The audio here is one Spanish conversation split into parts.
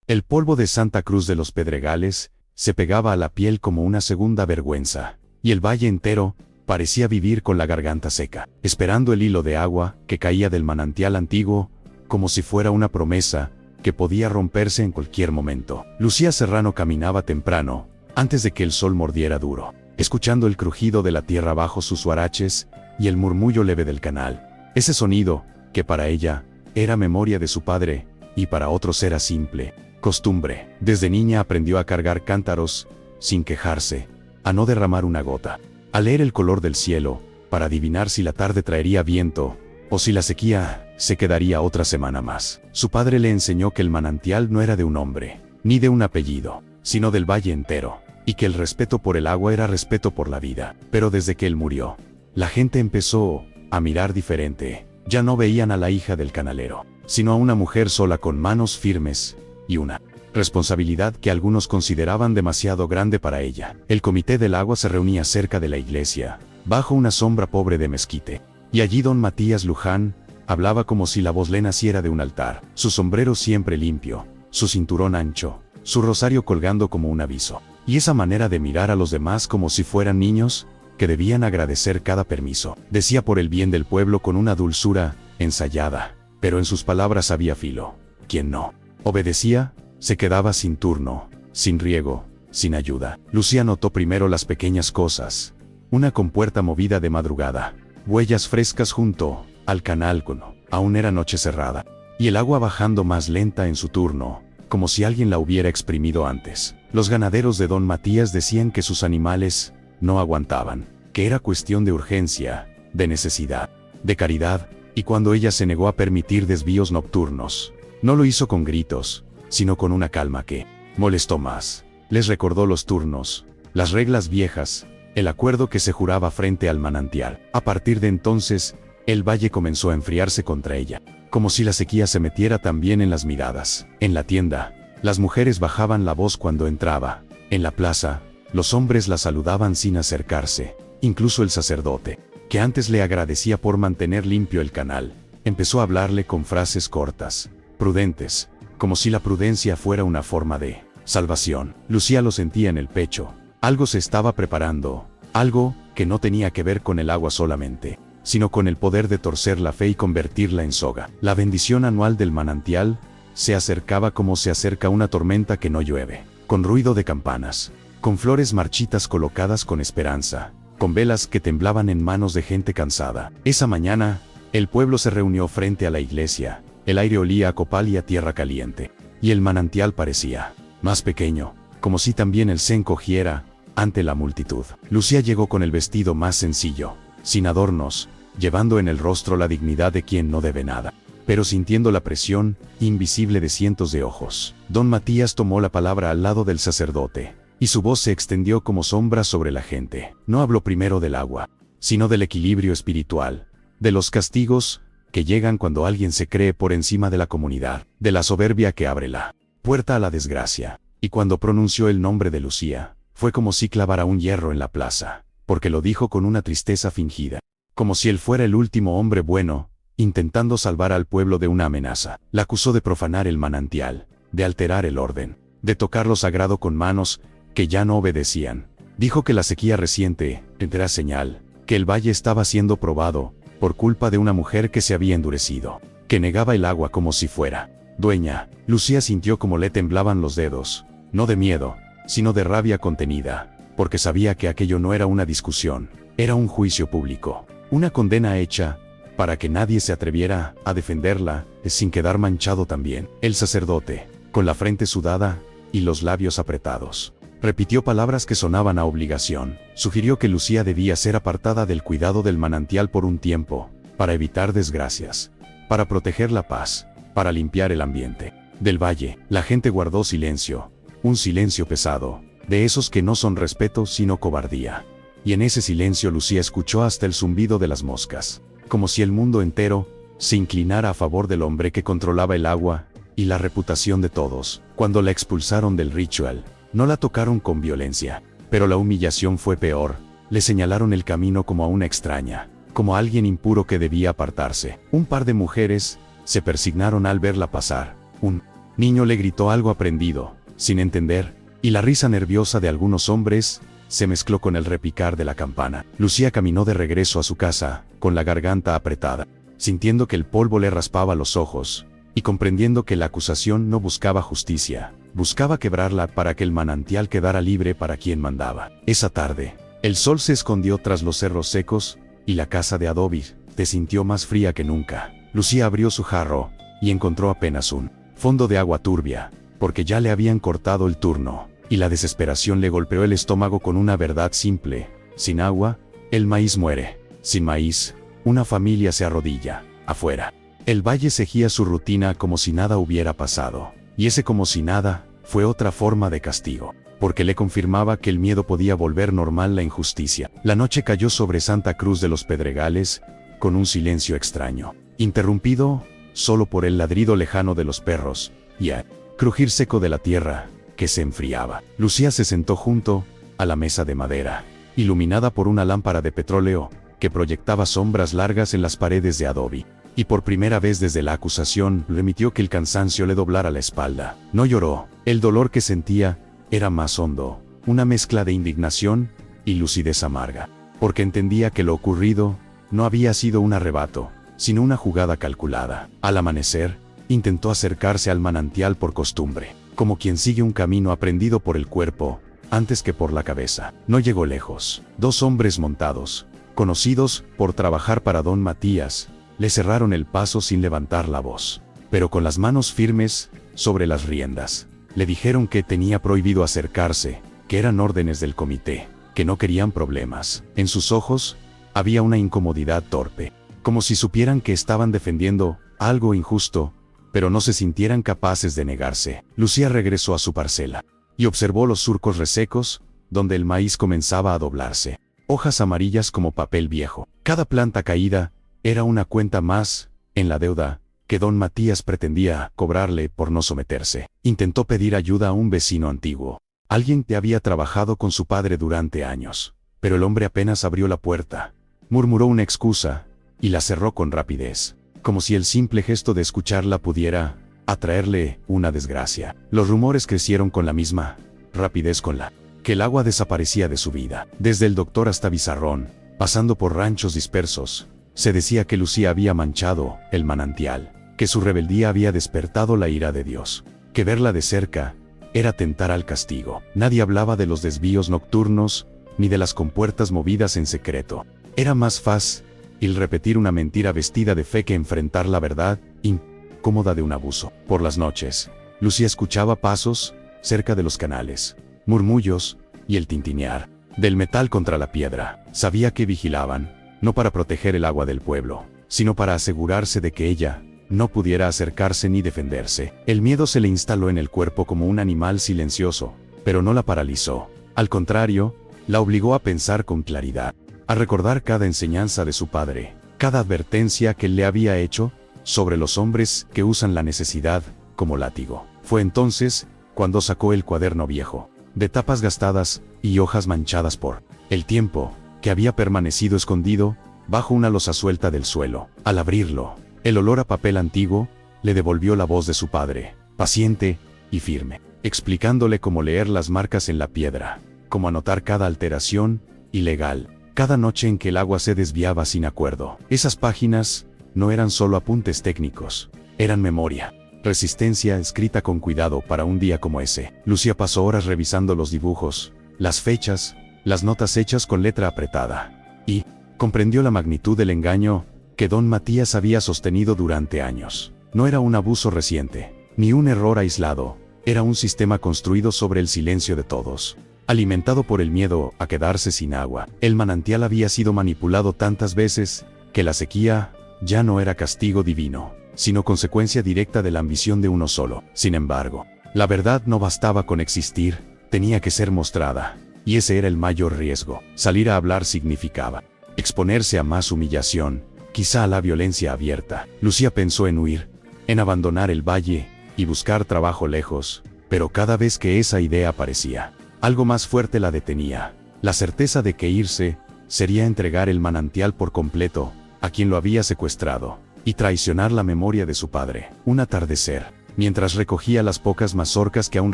El polvo de Santa Cruz de los Pedregales se pegaba a la piel como una segunda vergüenza, y el valle entero parecía vivir con la garganta seca, esperando el hilo de agua que caía del manantial antiguo, como si fuera una promesa que podía romperse en cualquier momento. Lucía Serrano caminaba temprano, antes de que el sol mordiera duro, escuchando el crujido de la tierra bajo sus huaraches y el murmullo leve del canal. Ese sonido, que para ella era memoria de su padre, y para otros era simple costumbre. Desde niña aprendió a cargar cántaros, sin quejarse, a no derramar una gota, a leer el color del cielo, para adivinar si la tarde traería viento, o si la sequía se quedaría otra semana más. Su padre le enseñó que el manantial no era de un hombre, ni de un apellido, sino del valle entero, y que el respeto por el agua era respeto por la vida. Pero desde que él murió, la gente empezó a mirar diferente. Ya no veían a la hija del canalero, sino a una mujer sola con manos firmes, y una responsabilidad que algunos consideraban demasiado grande para ella. El comité del agua se reunía cerca de la iglesia, bajo una sombra pobre de mezquite, y allí don Matías Luján hablaba como si la voz le naciera de un altar, su sombrero siempre limpio, su cinturón ancho, su rosario colgando como un aviso, y esa manera de mirar a los demás como si fueran niños, que debían agradecer cada permiso. Decía por el bien del pueblo con una dulzura ensayada, pero en sus palabras había filo. Quien no obedecía, se quedaba sin turno, sin riego, sin ayuda. Lucía notó primero las pequeñas cosas: una compuerta movida de madrugada, huellas frescas junto al canal cuando aún era noche cerrada, y el agua bajando más lenta en su turno, como si alguien la hubiera exprimido antes. Los ganaderos de don Matías decían que sus animales no aguantaban, que era cuestión de urgencia, de necesidad, de caridad, y cuando ella se negó a permitir desvíos nocturnos, no lo hizo con gritos, sino con una calma que molestó más. Les recordó los turnos, las reglas viejas, el acuerdo que se juraba frente al manantial. A partir de entonces, el valle comenzó a enfriarse contra ella, como si la sequía se metiera también en las miradas. En la tienda, las mujeres bajaban la voz cuando entraba. En la plaza, los hombres la saludaban sin acercarse. Incluso el sacerdote, que antes le agradecía por mantener limpio el canal, empezó a hablarle con frases cortas, prudentes, como si la prudencia fuera una forma de salvación. Lucía lo sentía en el pecho. Algo se estaba preparando, algo que no tenía que ver con el agua solamente, sino con el poder de torcer la fe y convertirla en soga. La bendición anual del manantial se acercaba como se acerca una tormenta que no llueve, con ruido de campanas, con flores marchitas colocadas con esperanza, con velas que temblaban en manos de gente cansada. Esa mañana, el pueblo se reunió frente a la iglesia. El aire olía a copal y a tierra caliente, y el manantial parecía más pequeño, como si también él se encogiera ante la multitud. Lucía llegó con el vestido más sencillo, sin adornos, llevando en el rostro la dignidad de quien no debe nada, pero sintiendo la presión invisible de cientos de ojos. Don Matías tomó la palabra al lado del sacerdote, y su voz se extendió como sombra sobre la gente. No habló primero del agua, sino del equilibrio espiritual, de los castigos que llegan cuando alguien se cree por encima de la comunidad, de la soberbia que abre la puerta a la desgracia. Y cuando pronunció el nombre de Lucía, fue como si clavara un hierro en la plaza, porque lo dijo con una tristeza fingida, como si él fuera el último hombre bueno, intentando salvar al pueblo de una amenaza. La acusó de profanar el manantial, de alterar el orden, de tocar lo sagrado con manos que ya no obedecían. Dijo que la sequía reciente era señal, que el valle estaba siendo probado, por culpa de una mujer que se había endurecido, que negaba el agua como si fuera dueña. Lucía sintió como le temblaban los dedos, no de miedo, sino de rabia contenida, porque sabía que aquello no era una discusión, era un juicio público, una condena hecha para que nadie se atreviera a defenderla, sin quedar manchado también. El sacerdote, con la frente sudada y los labios apretados, repitió palabras que sonaban a obligación. Sugirió que Lucía debía ser apartada del cuidado del manantial por un tiempo, para evitar desgracias, para proteger la paz, para limpiar el ambiente del valle. La gente guardó silencio, un silencio pesado, de esos que no son respeto sino cobardía. Y en ese silencio Lucía escuchó hasta el zumbido de las moscas, como si el mundo entero se inclinara a favor del hombre que controlaba el agua y la reputación de todos. Cuando la expulsaron del ritual, no la tocaron con violencia, pero la humillación fue peor. Le señalaron el camino como a una extraña, como a alguien impuro que debía apartarse. Un par de mujeres se persignaron al verla pasar. Un niño le gritó algo aprendido, sin entender, y la risa nerviosa de algunos hombres se mezcló con el repicar de la campana. Lucía caminó de regreso a su casa, con la garganta apretada, sintiendo que el polvo le raspaba los ojos, y comprendiendo que la acusación no buscaba justicia, buscaba quebrarla para que el manantial quedara libre para quien mandaba. Esa tarde, el sol se escondió tras los cerros secos, y la casa de adobe se sintió más fría que nunca. Lucía abrió su jarro, y encontró apenas un fondo de agua turbia, porque ya le habían cortado el turno, y la desesperación le golpeó el estómago con una verdad simple: sin agua, el maíz muere; sin maíz, una familia se arrodilla afuera. El valle seguía su rutina como si nada hubiera pasado, y ese como si nada fue otra forma de castigo, porque le confirmaba que el miedo podía volver normal la injusticia. La noche cayó sobre Santa Cruz de los Pedregales, con un silencio extraño, interrumpido solo por el ladrido lejano de los perros, y el crujir seco de la tierra, que se enfriaba. Lucía se sentó junto a la mesa de madera, iluminada por una lámpara de petróleo, que proyectaba sombras largas en las paredes de adobe, y por primera vez desde la acusación permitió que el cansancio le doblara la espalda. No lloró. El dolor que sentía era más hondo, una mezcla de indignación y lucidez amarga, porque entendía que lo ocurrido no había sido un arrebato, sino una jugada calculada. Al amanecer, intentó acercarse al manantial por costumbre, como quien sigue un camino aprendido por el cuerpo, antes que por la cabeza. No llegó lejos. Dos hombres montados, conocidos por trabajar para don Matías, le cerraron el paso sin levantar la voz, pero con las manos firmes sobre las riendas. Le dijeron que tenía prohibido acercarse, que eran órdenes del comité, que no querían problemas. En sus ojos había una incomodidad torpe, como si supieran que estaban defendiendo algo injusto, pero no se sintieran capaces de negarse. Lucía regresó a su parcela y observó los surcos resecos, donde el maíz comenzaba a doblarse, hojas amarillas como papel viejo. Cada planta caída era una cuenta más en la deuda que don Matías pretendía cobrarle por no someterse. Intentó pedir ayuda a un vecino antiguo, alguien que había trabajado con su padre durante años, pero el hombre apenas abrió la puerta, murmuró una excusa y la cerró con rapidez, como si el simple gesto de escucharla pudiera atraerle una desgracia. Los rumores crecieron con la misma rapidez con la que el agua desaparecía de su vida. Desde el doctor hasta Bizarrón, pasando por ranchos dispersos, se decía que Lucía había manchado el manantial, que su rebeldía había despertado la ira de Dios, que verla de cerca era tentar al castigo. Nadie hablaba de los desvíos nocturnos, ni de las compuertas movidas en secreto. Era más fácil repetir una mentira vestida de fe que enfrentar la verdad incómoda de un abuso. Por las noches, Lucía escuchaba pasos cerca de los canales, murmullos y el tintinear del metal contra la piedra. Sabía que vigilaban, no para proteger el agua del pueblo, sino para asegurarse de que ella no pudiera acercarse ni defenderse. El miedo se le instaló en el cuerpo como un animal silencioso, pero no la paralizó. Al contrario, la obligó a pensar con claridad, a recordar cada enseñanza de su padre, cada advertencia que él le había hecho sobre los hombres que usan la necesidad como látigo. Fue entonces cuando sacó el cuaderno viejo, de tapas gastadas y hojas manchadas por el tiempo, que había permanecido escondido bajo una losa suelta del suelo. Al abrirlo, el olor a papel antiguo le devolvió la voz de su padre, paciente y firme, explicándole cómo leer las marcas en la piedra, cómo anotar cada alteración ilegal, cada noche en que el agua se desviaba sin acuerdo. Esas páginas no eran solo apuntes técnicos, eran memoria, resistencia escrita con cuidado para un día como ese. Lucía pasó horas revisando los dibujos, las fechas, las notas hechas con letra apretada, y comprendió la magnitud del engaño que don Matías había sostenido durante años. No era un abuso reciente, ni un error aislado, era un sistema construido sobre el silencio de todos, alimentado por el miedo a quedarse sin agua. El manantial había sido manipulado tantas veces que la sequía ya no era castigo divino, sino consecuencia directa de la ambición de uno solo. Sin embargo, la verdad no bastaba con existir, tenía que ser mostrada, y ese era el mayor riesgo. Salir a hablar significaba exponerse a más humillación, quizá a la violencia abierta. Lucía pensó en huir, en abandonar el valle y buscar trabajo lejos, pero cada vez que esa idea aparecía, algo más fuerte la detenía, la certeza de que irse sería entregar el manantial por completo a quien lo había secuestrado y traicionar la memoria de su padre. Un atardecer, Mientras recogía las pocas mazorcas que aún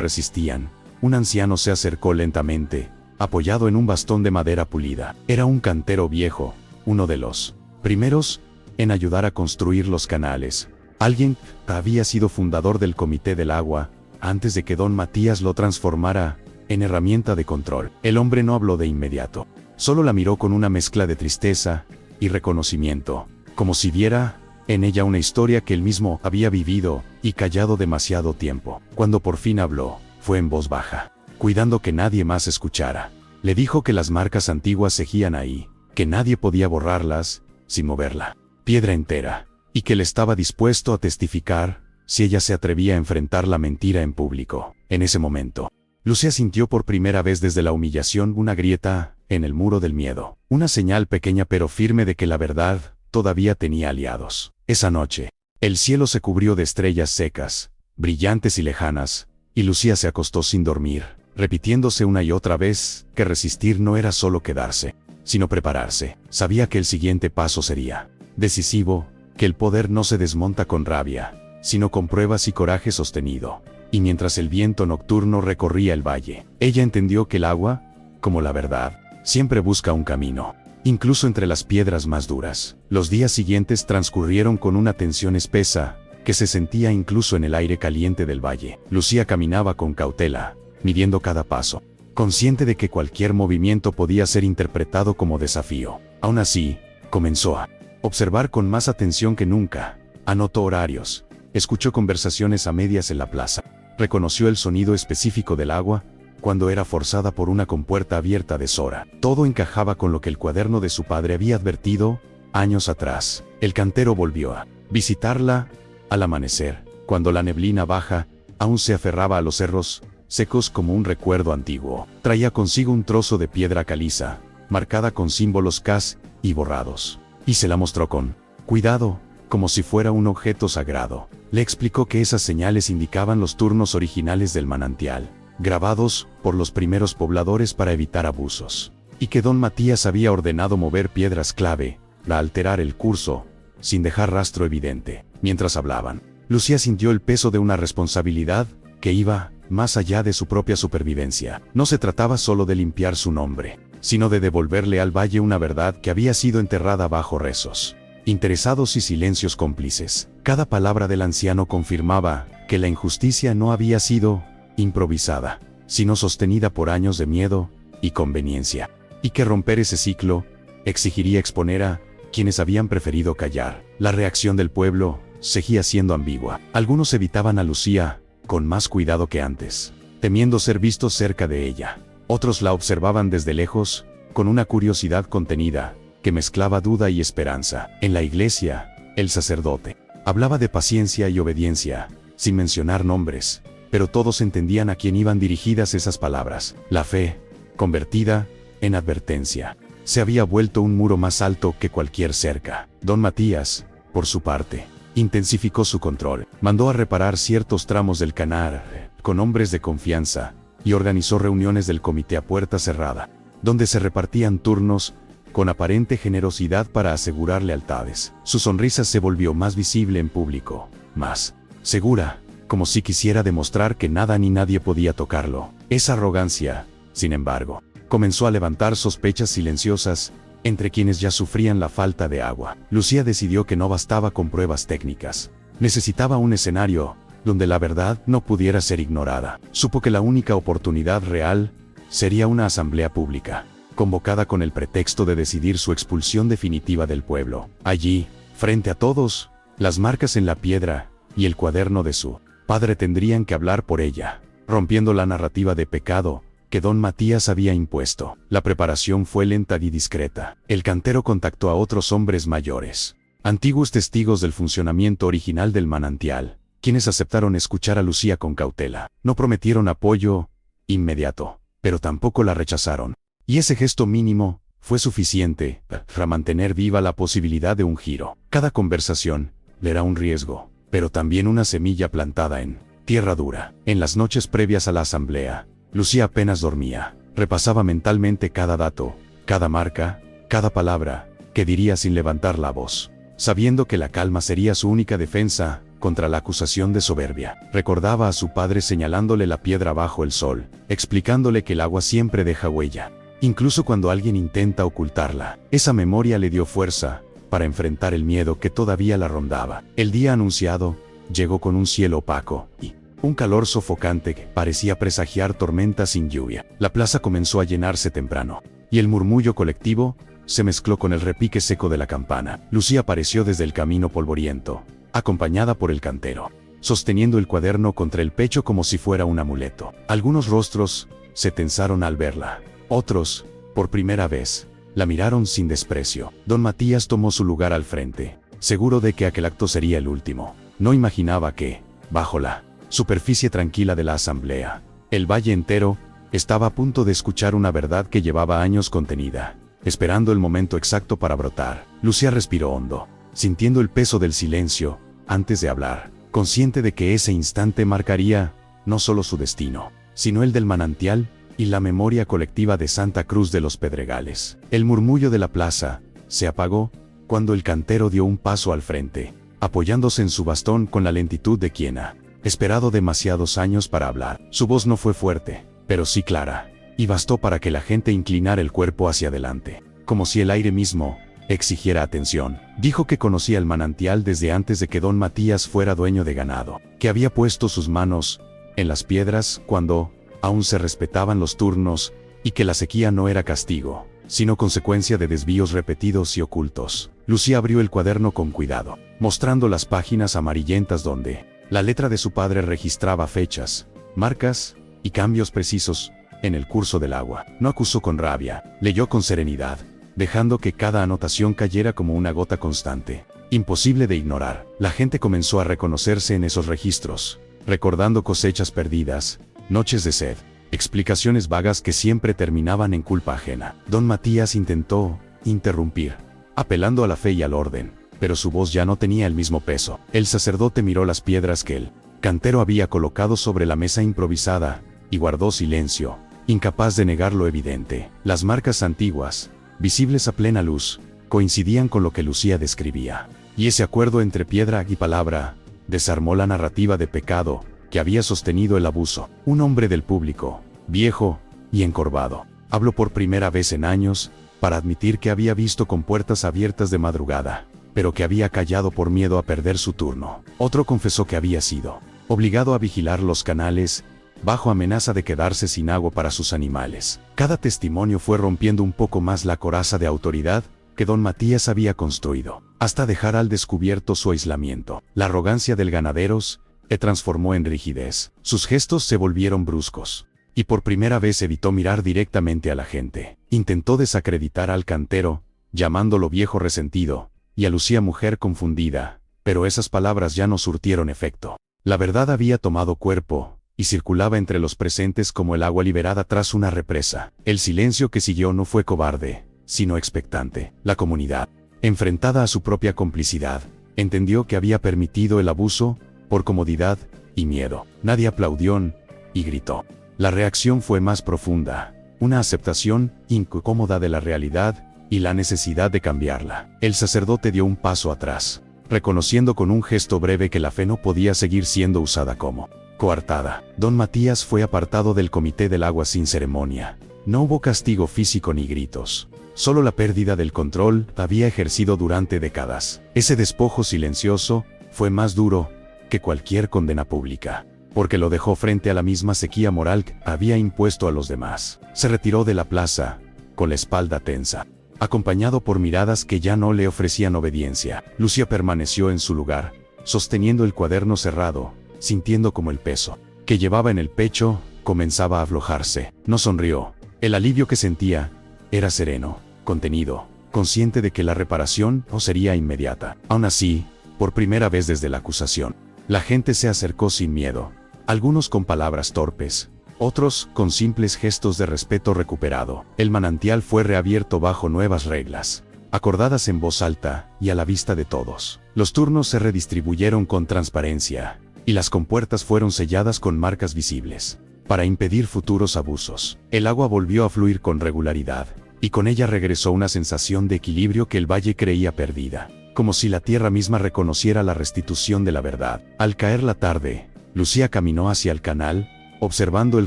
resistían, un anciano se acercó lentamente, apoyado en un bastón de madera pulida. Era un cantero viejo, uno de los primeros en ayudar a construir los canales. Alguien había sido fundador del Comité del Agua, antes de que don Matías lo transformara en herramienta de control. El hombre no habló de inmediato. Solo la miró con una mezcla de tristeza y reconocimiento, como si viera en ella una historia que él mismo había vivido y callado demasiado tiempo. Cuando por fin habló, fue en voz baja, cuidando que nadie más escuchara. Le dijo que las marcas antiguas seguían ahí, que nadie podía borrarlas sin mover la piedra entera, y que él estaba dispuesto a testificar si ella se atrevía a enfrentar la mentira en público. En ese momento, Lucía sintió por primera vez desde la humillación una grieta en el muro del miedo, una señal pequeña pero firme de que la verdad todavía tenía aliados. Esa noche, el cielo se cubrió de estrellas secas, brillantes y lejanas, y Lucía se acostó sin dormir, repitiéndose una y otra vez que resistir no era solo quedarse, sino prepararse. Sabía que el siguiente paso sería decisivo, que el poder no se desmonta con rabia, sino con pruebas y coraje sostenido. Y mientras el viento nocturno recorría el valle, ella entendió que el agua, como la verdad, siempre busca un camino, incluso entre las piedras más duras. Los días siguientes transcurrieron con una tensión espesa, que se sentía incluso en el aire caliente del valle. Lucía caminaba con cautela, midiendo cada paso, consciente de que cualquier movimiento podía ser interpretado como desafío. Aún así, comenzó a observar con más atención que nunca. Anotó horarios, escuchó conversaciones a medias en la plaza, reconoció el sonido específico del agua cuando era forzada por una compuerta abierta de Sora. Todo encajaba con lo que el cuaderno de su padre había advertido años atrás. El cantero volvió a visitarla al amanecer, cuando la neblina baja aún se aferraba a los cerros secos como un recuerdo antiguo. Traía consigo un trozo de piedra caliza, marcada con símbolos casi borrados, y se la mostró con cuidado, como si fuera un objeto sagrado. Le explicó que esas señales indicaban los turnos originales del manantial, grabados por los primeros pobladores para evitar abusos, y que don Matías había ordenado mover piedras clave para alterar el curso, sin dejar rastro evidente. Mientras hablaban, Lucía sintió el peso de una responsabilidad que iba más allá de su propia supervivencia. No se trataba solo de limpiar su nombre, sino de devolverle al valle una verdad que había sido enterrada bajo rezos interesados y silencios cómplices. Cada palabra del anciano confirmaba que la injusticia no había sido improvisada, sino sostenida por años de miedo y conveniencia, y que romper ese ciclo exigiría exponer a quienes habían preferido callar. La reacción del pueblo seguía siendo ambigua. Algunos evitaban a Lucía con más cuidado que antes, temiendo ser vistos cerca de ella. Otros la observaban desde lejos, con una curiosidad contenida que mezclaba duda y esperanza. En la iglesia, el sacerdote hablaba de paciencia y obediencia, sin mencionar nombres, pero todos entendían a quién iban dirigidas esas palabras. La fe, convertida en advertencia, se había vuelto un muro más alto que cualquier cerca. Don Matías, por su parte, intensificó su control. Mandó a reparar ciertos tramos del canal con hombres de confianza y organizó reuniones del comité a puerta cerrada, donde se repartían turnos con aparente generosidad para asegurar lealtades. Su sonrisa se volvió más visible en público, más segura, como si quisiera demostrar que nada ni nadie podía tocarlo. Esa arrogancia, sin embargo, comenzó a levantar sospechas silenciosas entre quienes ya sufrían la falta de agua. Lucía decidió que no bastaba con pruebas técnicas. Necesitaba un escenario donde la verdad no pudiera ser ignorada. Supo que la única oportunidad real sería una asamblea pública, convocada con el pretexto de decidir su expulsión definitiva del pueblo. Allí, frente a todos, las marcas en la piedra y el cuaderno de su padre tendrían que hablar por ella, rompiendo la narrativa de pecado que don Matías había impuesto. La preparación fue lenta y discreta. El cantero contactó a otros hombres mayores, antiguos testigos del funcionamiento original del manantial, quienes aceptaron escuchar a Lucía con cautela. No prometieron apoyo inmediato, pero tampoco la rechazaron. Y ese gesto mínimo fue suficiente para mantener viva la posibilidad de un giro. Cada conversación era un riesgo, pero también una semilla plantada en tierra dura. En las noches previas a la asamblea, Lucía apenas dormía. Repasaba mentalmente cada dato, cada marca, cada palabra que diría sin levantar la voz, sabiendo que la calma sería su única defensa contra la acusación de soberbia. Recordaba a su padre señalándole la piedra bajo el sol, explicándole que el agua siempre deja huella, incluso cuando alguien intenta ocultarla. Esa memoria le dio fuerza para enfrentar el miedo que todavía la rondaba. El día anunciado llegó con un cielo opaco y un calor sofocante que parecía presagiar tormenta sin lluvia. La plaza comenzó a llenarse temprano, y el murmullo colectivo se mezcló con el repique seco de la campana. Lucía apareció desde el camino polvoriento, acompañada por el cantero, sosteniendo el cuaderno contra el pecho como si fuera un amuleto. Algunos rostros se tensaron al verla. Otros, por primera vez, la miraron sin desprecio. Don Matías tomó su lugar al frente, seguro de que aquel acto sería el último. No imaginaba que, bajo la superficie tranquila de la asamblea, el valle entero estaba a punto de escuchar una verdad que llevaba años contenida, esperando el momento exacto para brotar. Lucía respiró hondo, sintiendo el peso del silencio antes de hablar, consciente de que ese instante marcaría no solo su destino, sino el del manantial y la memoria colectiva de Santa Cruz de los Pedregales. El murmullo de la plaza se apagó cuando el cantero dio un paso al frente, apoyándose en su bastón con la lentitud de quien ha esperado demasiados años para hablar. Su voz no fue fuerte, pero sí clara, y bastó para que la gente inclinara el cuerpo hacia adelante, como si el aire mismo exigiera atención. Dijo que conocía el manantial desde antes de que don Matías fuera dueño de ganado, que había puesto sus manos en las piedras cuando aún se respetaban los turnos, y que la sequía no era castigo, sino consecuencia de desvíos repetidos y ocultos. Lucía abrió el cuaderno con cuidado, mostrando las páginas amarillentas donde la letra de su padre registraba fechas, marcas y cambios precisos en el curso del agua. No acusó con rabia, leyó con serenidad, dejando que cada anotación cayera como una gota constante, imposible de ignorar. La gente comenzó a reconocerse en esos registros, recordando cosechas perdidas, noches de sed, explicaciones vagas que siempre terminaban en culpa ajena. Don Matías intentó interrumpir, apelando a la fe y al orden, pero su voz ya no tenía el mismo peso. El sacerdote miró las piedras que el cantero había colocado sobre la mesa improvisada, y guardó silencio, incapaz de negar lo evidente. Las marcas antiguas, visibles a plena luz, coincidían con lo que Lucía describía, y ese acuerdo entre piedra y palabra desarmó la narrativa de pecado que había sostenido el abuso. Un hombre del público, viejo y encorvado, habló por primera vez en años para admitir que había visto compuertas abiertas de madrugada, pero que había callado por miedo a perder su turno. Otro confesó que había sido obligado a vigilar los canales, bajo amenaza de quedarse sin agua para sus animales. Cada testimonio fue rompiendo un poco más la coraza de autoridad que don Matías había construido, hasta dejar al descubierto su aislamiento. La arrogancia del ganaderos le transformó en rigidez. Sus gestos se volvieron bruscos, y por primera vez evitó mirar directamente a la gente. Intentó desacreditar al cantero, llamándolo viejo resentido, y a Lucía mujer confundida, pero esas palabras ya no surtieron efecto. La verdad había tomado cuerpo, y circulaba entre los presentes como el agua liberada tras una represa. El silencio que siguió no fue cobarde, sino expectante. La comunidad, enfrentada a su propia complicidad, entendió que había permitido el abuso por comodidad y miedo. Nadie aplaudió y gritó. La reacción fue más profunda, una aceptación incómoda de la realidad y la necesidad de cambiarla. El sacerdote dio un paso atrás, reconociendo con un gesto breve que la fe no podía seguir siendo usada como coartada. Don Matías fue apartado del comité del agua sin ceremonia. No hubo castigo físico ni gritos. Solo la pérdida del control había ejercido durante décadas. Ese despojo silencioso fue más duro que cualquier condena pública, porque lo dejó frente a la misma sequía moral que había impuesto a los demás. Se retiró de la plaza, con la espalda tensa, acompañado por miradas que ya no le ofrecían obediencia. Lucía permaneció en su lugar, sosteniendo el cuaderno cerrado, sintiendo como el peso que llevaba en el pecho comenzaba a aflojarse. No sonrió. El alivio que sentía era sereno, contenido, consciente de que la reparación no sería inmediata. Aún así, por primera vez desde la acusación, la gente se acercó sin miedo, algunos con palabras torpes, otros con simples gestos de respeto recuperado. El manantial fue reabierto bajo nuevas reglas, acordadas en voz alta y a la vista de todos. Los turnos se redistribuyeron con transparencia, y las compuertas fueron selladas con marcas visibles, para impedir futuros abusos. El agua volvió a fluir con regularidad, y con ella regresó una sensación de equilibrio que el valle creía perdida. como si la tierra misma reconociera la restitución de la verdad. Al caer la tarde, Lucía caminó hacia el canal, observando el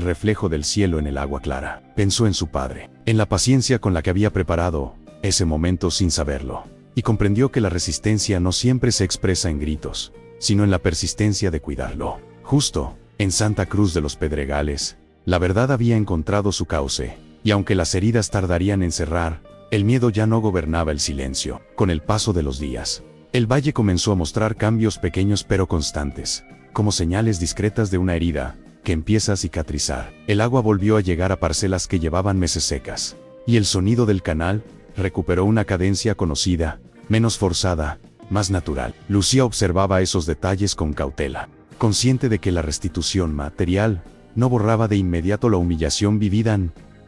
reflejo del cielo en el agua clara. Pensó en su padre, en la paciencia con la que había preparado ese momento sin saberlo, y comprendió que la resistencia no siempre se expresa en gritos, sino en la persistencia de cuidarlo. Justo, en Santa Cruz de los Pedregales, la verdad había encontrado su cauce, y aunque las heridas tardarían en cerrar, el miedo ya no gobernaba el silencio. Con el paso de los días, el valle comenzó a mostrar cambios pequeños pero constantes, como señales discretas de una herida que empieza a cicatrizar. El agua volvió a llegar a parcelas que llevaban meses secas, y el sonido del canal recuperó una cadencia conocida, menos forzada, más natural. Lucía observaba esos detalles con cautela, consciente de que la restitución material no borraba de inmediato la humillación vivida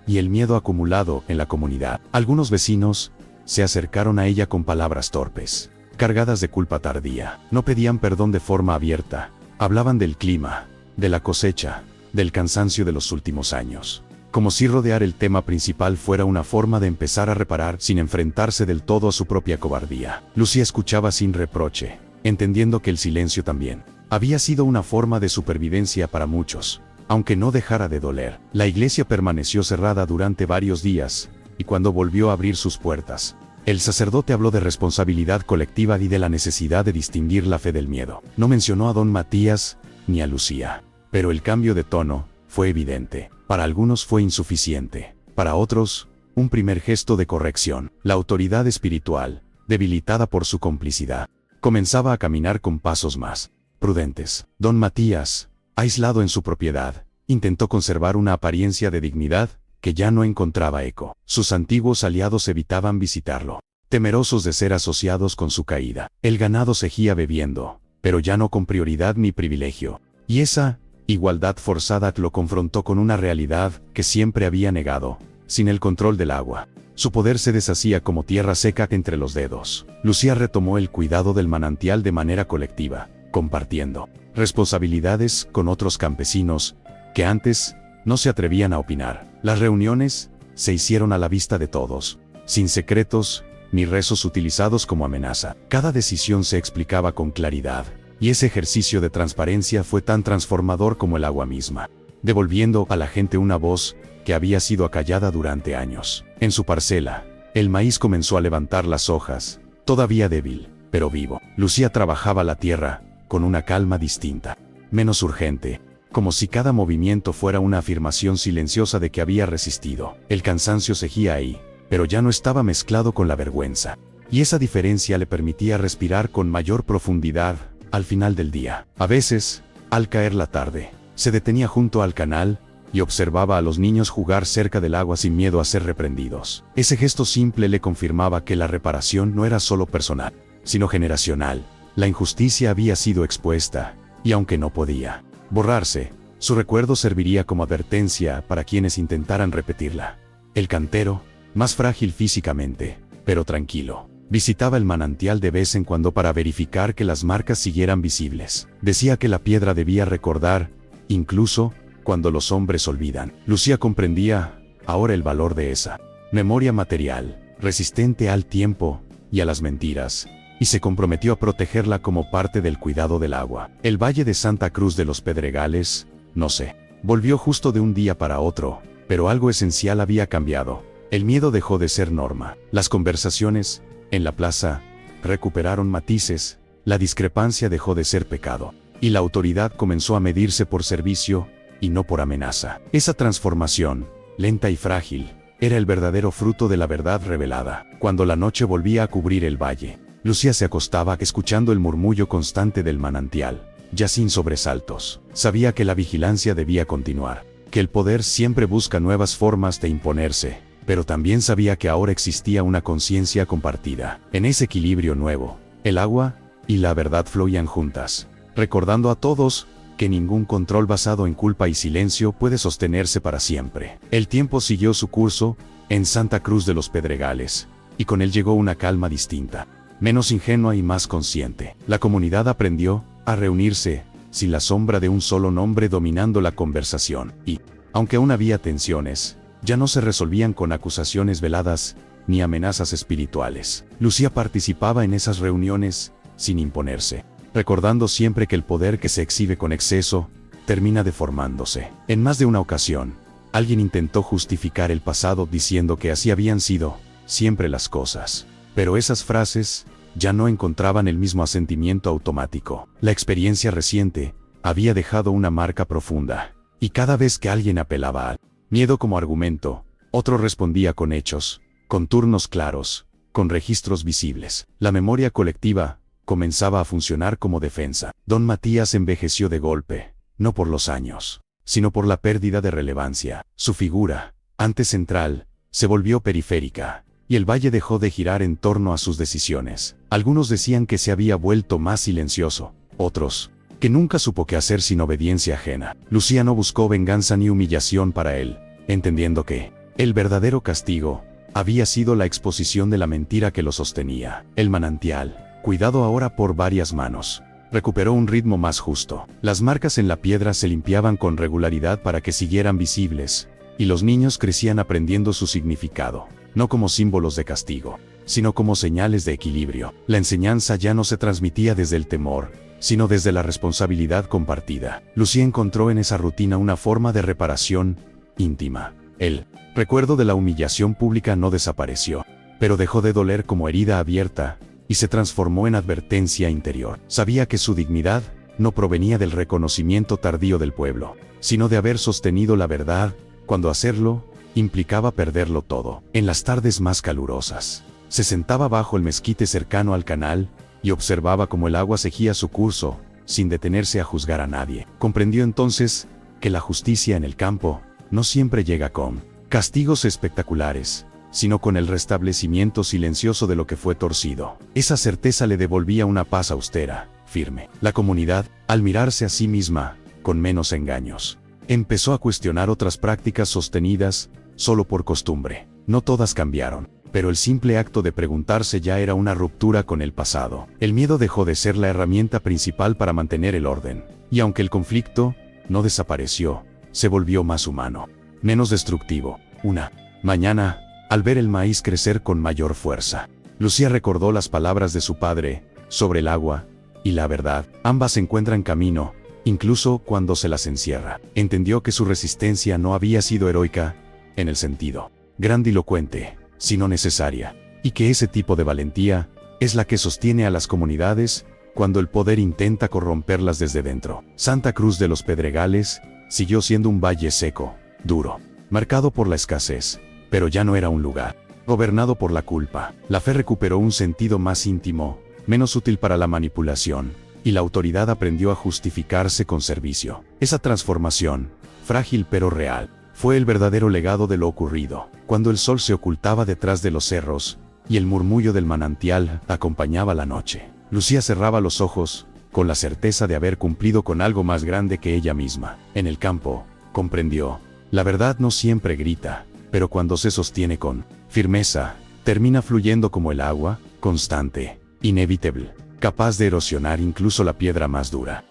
y el miedo acumulado en la comunidad. Algunos vecinos se acercaron a ella con palabras torpes, cargadas de culpa tardía. No pedían perdón de forma abierta, hablaban del clima, de la cosecha, del cansancio de los últimos años, como si rodear el tema principal fuera una forma de empezar a reparar sin enfrentarse del todo a su propia cobardía. Lucía escuchaba sin reproche, entendiendo que el silencio también había sido una forma de supervivencia para muchos, aunque no dejara de doler. La iglesia permaneció cerrada durante varios días, y cuando volvió a abrir sus puertas, el sacerdote habló de responsabilidad colectiva y de la necesidad de distinguir la fe del miedo. No mencionó a don Matías ni a Lucía, pero el cambio de tono fue evidente. Para algunos fue insuficiente, para otros, un primer gesto de corrección. La autoridad espiritual, debilitada por su complicidad, comenzaba a caminar con pasos más prudentes. Don Matías, aislado en su propiedad, intentó conservar una apariencia de dignidad que ya no encontraba eco. Sus antiguos aliados evitaban visitarlo, temerosos de ser asociados con su caída. El ganado seguía bebiendo, pero ya no con prioridad ni privilegio. Y esa igualdad forzada lo confrontó con una realidad que siempre había negado: sin el control del agua, su poder se deshacía como tierra seca entre los dedos. Lucía retomó el cuidado del manantial de manera colectiva, compartiendo responsabilidades con otros campesinos que antes no se atrevían a opinar. Las reuniones se hicieron a la vista de todos, sin secretos ni rezos utilizados como amenaza. Cada decisión se explicaba con claridad, y ese ejercicio de transparencia fue tan transformador como el agua misma, devolviendo a la gente una voz que había sido acallada durante años. En su parcela, el maíz comenzó a levantar las hojas, todavía débil, pero vivo. Lucía trabajaba la tierra con una calma distinta, menos urgente, como si cada movimiento fuera una afirmación silenciosa de que había resistido. El cansancio seguía ahí, pero ya no estaba mezclado con la vergüenza, y esa diferencia le permitía respirar con mayor profundidad al final del día. A veces, al caer la tarde, se detenía junto al canal y observaba a los niños jugar cerca del agua sin miedo a ser reprendidos. Ese gesto simple le confirmaba que la reparación no era solo personal, sino generacional. La injusticia había sido expuesta, y aunque no podía borrarse, su recuerdo serviría como advertencia para quienes intentaran repetirla. El cantero, más frágil físicamente, pero tranquilo, visitaba el manantial de vez en cuando para verificar que las marcas siguieran visibles. Decía que la piedra debía recordar, incluso cuando los hombres olvidan. Lucía comprendía ahora el valor de esa memoria material, resistente al tiempo y a las mentiras, y se comprometió a protegerla como parte del cuidado del agua. El valle de Santa Cruz de los Pedregales, no sé, volvió justo de un día para otro, pero algo esencial había cambiado. El miedo dejó de ser norma. Las conversaciones en la plaza recuperaron matices, la discrepancia dejó de ser pecado, y la autoridad comenzó a medirse por servicio y no por amenaza. Esa transformación, lenta y frágil, era el verdadero fruto de la verdad revelada. Cuando la noche volvía a cubrir el valle, Lucía se acostaba escuchando el murmullo constante del manantial, ya sin sobresaltos. Sabía que la vigilancia debía continuar, que el poder siempre busca nuevas formas de imponerse, pero también sabía que ahora existía una conciencia compartida. En ese equilibrio nuevo, el agua y la verdad fluían juntas, recordando a todos que ningún control basado en culpa y silencio puede sostenerse para siempre. El tiempo siguió su curso en Santa Cruz de los Pedregales, y con él llegó una calma distinta, menos ingenua y más consciente. La comunidad aprendió a reunirse sin la sombra de un solo nombre dominando la conversación, y, aunque aún había tensiones, ya no se resolvían con acusaciones veladas ni amenazas espirituales. Lucía participaba en esas reuniones sin imponerse, recordando siempre que el poder que se exhibe con exceso termina deformándose. En más de una ocasión, alguien intentó justificar el pasado diciendo que así habían sido siempre las cosas. Pero esas frases ya no encontraban el mismo asentimiento automático. La experiencia reciente había dejado una marca profunda, y cada vez que alguien apelaba al miedo como argumento, otro respondía con hechos, con turnos claros, con registros visibles. La memoria colectiva comenzaba a funcionar como defensa. Don Matías envejeció de golpe, no por los años, sino por la pérdida de relevancia. Su figura, antes central, se volvió periférica, y el valle dejó de girar en torno a sus decisiones. Algunos decían que se había vuelto más silencioso, otros, que nunca supo qué hacer sin obediencia ajena. Lucía no buscó venganza ni humillación para él, entendiendo que el verdadero castigo había sido la exposición de la mentira que lo sostenía. El manantial, cuidado ahora por varias manos, recuperó un ritmo más justo. Las marcas en la piedra se limpiaban con regularidad para que siguieran visibles, y los niños crecían aprendiendo su significado, no como símbolos de castigo, sino como señales de equilibrio. La enseñanza ya no se transmitía desde el temor, sino desde la responsabilidad compartida. Lucía encontró en esa rutina una forma de reparación íntima. El recuerdo de la humillación pública no desapareció, pero dejó de doler como herida abierta, y se transformó en advertencia interior. Sabía que su dignidad no provenía del reconocimiento tardío del pueblo, sino de haber sostenido la verdad, cuando hacerlo implicaba perderlo todo. En las tardes más calurosas, se sentaba bajo el mezquite cercano al canal, y observaba cómo el agua seguía su curso, sin detenerse a juzgar a nadie. Comprendió entonces que la justicia en el campo no siempre llega con castigos espectaculares, sino con el restablecimiento silencioso de lo que fue torcido. Esa certeza le devolvía una paz austera, firme. La comunidad, al mirarse a sí misma, con menos engaños, empezó a cuestionar otras prácticas sostenidas solo por costumbre. No todas cambiaron, pero el simple acto de preguntarse ya era una ruptura con el pasado. El miedo dejó de ser la herramienta principal para mantener el orden, y aunque el conflicto no desapareció, se volvió más humano, menos destructivo. Una mañana, al ver el maíz crecer con mayor fuerza, Lucía recordó las palabras de su padre sobre el agua y la verdad. Ambas encuentran camino, incluso cuando se las encierra. Entendió que su resistencia no había sido heroica en el sentido grandilocuente, sino necesaria, y que ese tipo de valentía es la que sostiene a las comunidades cuando el poder intenta corromperlas desde dentro. Santa Cruz de los Pedregales siguió siendo un valle seco, duro, marcado por la escasez, pero ya no era un lugar gobernado por la culpa. La fe recuperó un sentido más íntimo, menos útil para la manipulación, y la autoridad aprendió a justificarse con servicio. Esa transformación, frágil pero real, fue el verdadero legado de lo ocurrido. Cuando el sol se ocultaba detrás de los cerros, y el murmullo del manantial acompañaba la noche, Lucía cerraba los ojos, con la certeza de haber cumplido con algo más grande que ella misma. En el campo, comprendió, la verdad no siempre grita, pero cuando se sostiene con firmeza, termina fluyendo como el agua, constante, inevitable, capaz de erosionar incluso la piedra más dura.